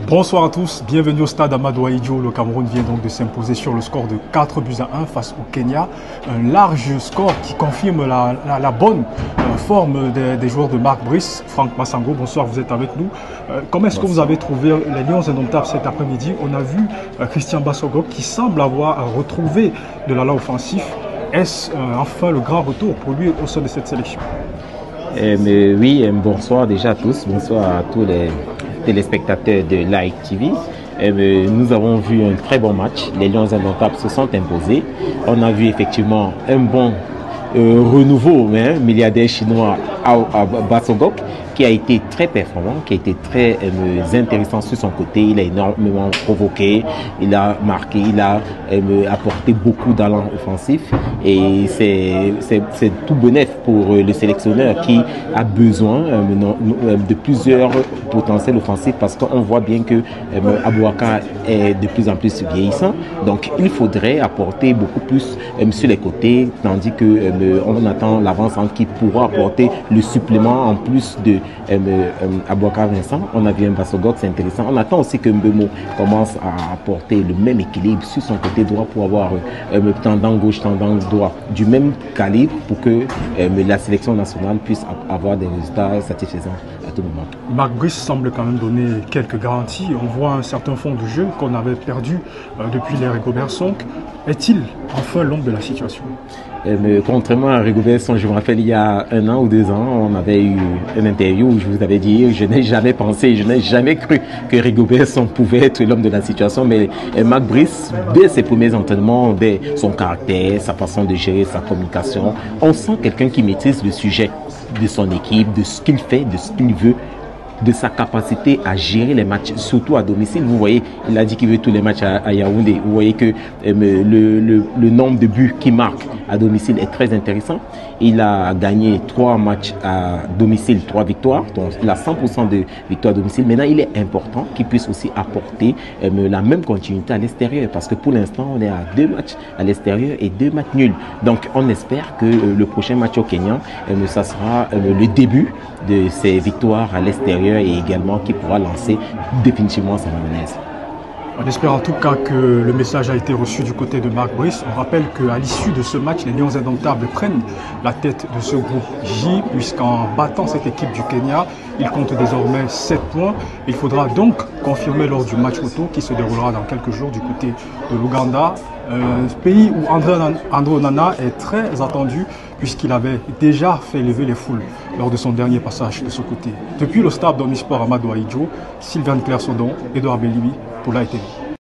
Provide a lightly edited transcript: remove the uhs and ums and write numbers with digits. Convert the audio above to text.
Bonsoir à tous, bienvenue au stade Amadou Ahidjo. Le Cameroun vient donc de s'imposer sur le score de 4-1 face au Kenya. Un large score qui confirme la bonne forme des joueurs de Marc Brice. Franck Massango, bonsoir, vous êtes avec nous. Comment est-ce que vous avez trouvé les Lions indomptables cet après-midi? On a vu Christian Bassogog qui semble avoir retrouvé de l'allant offensif. Est-ce enfin le grand retour pour lui au sein de cette sélection? Oui, bonsoir déjà à tous, bonsoir à tous les téléspectateurs de Like TV. Nous avons vu un très bon match. Les Lions indomptables se sont imposés. On a vu effectivement un bon renouveau, milliardaire chinois à Bassogog, qui a été très performant, qui a été très intéressant sur son côté. Il a énormément provoqué, il a marqué, il a apporté beaucoup d'allant offensif. Et c'est tout bénef pour le sélectionneur qui a besoin de plusieurs potentiels offensifs, parce qu'on voit bien que Abouaka est de plus en plus vieillissant. Donc il faudrait apporter beaucoup plus sur les côtés, tandis que on attend l'avant-centre qui pourra apporter le supplément en plus de Abouaka Vincent. On a vu un Bassogog, c'est intéressant. On attend aussi que Mbemo commence à apporter le même équilibre sur son côté droit pour avoir tendance gauche, tendance droit du même calibre, pour que la sélection nationale puisse avoir des résultats satisfaisants à tout moment. Marc Brice semble quand même donner quelques garanties. On voit un certain fond de jeu qu'on avait perdu depuis l'ère Rigobert Song. Est-il enfin l'homme de la situation? Contrairement à Rigobert Song, je me rappelle il y a 1 an ou 2 ans, on avait eu une interview où je vous avais dit, je n'ai jamais pensé, je n'ai jamais cru que Rigobert Song pouvait être l'homme de la situation. Mais Marc Brice, dès ses premiers entraînements, dès son caractère, sa façon de gérer sa communication, on sent quelqu'un qui maîtrise le sujet de son équipe, de ce qu'il fait, de ce qu'il veut, de sa capacité à gérer les matchs, surtout à domicile. Vous voyez, il a dit qu'il veut tous les matchs à Yaoundé. Vous voyez que le nombre de buts qu'il marque à domicile est très intéressant. Il a gagné 3 matchs à domicile, 3 victoires. Donc, il a 100% de victoires à domicile. Maintenant, il est important qu'il puisse aussi apporter la même continuité à l'extérieur. Parce que pour l'instant, on est à 2 matchs à l'extérieur et 2 matchs nuls. Donc, on espère que le prochain match au Kenya, ça sera le début de ces victoires à l'extérieur, et également qui pourra lancer définitivement sa mayonnaise. On espère en tout cas que le message a été reçu du côté de Marc Brice. On rappelle qu'à l'issue de ce match, les Lions indomptables prennent la tête de ce groupe J, puisqu'en battant cette équipe du Kenya, ils comptent désormais 7 points. Il faudra donc confirmer lors du match retour qui se déroulera dans quelques jours du côté de l'Ouganda. Pays où André Onana est très attendu, puisqu'il avait déjà fait lever les foules lors de son dernier passage de ce côté. Depuis le stade d'Omnisport Amadou Ahidjo, Sylvain Claire Sodon, Edouard Bellibi pour l'ATV.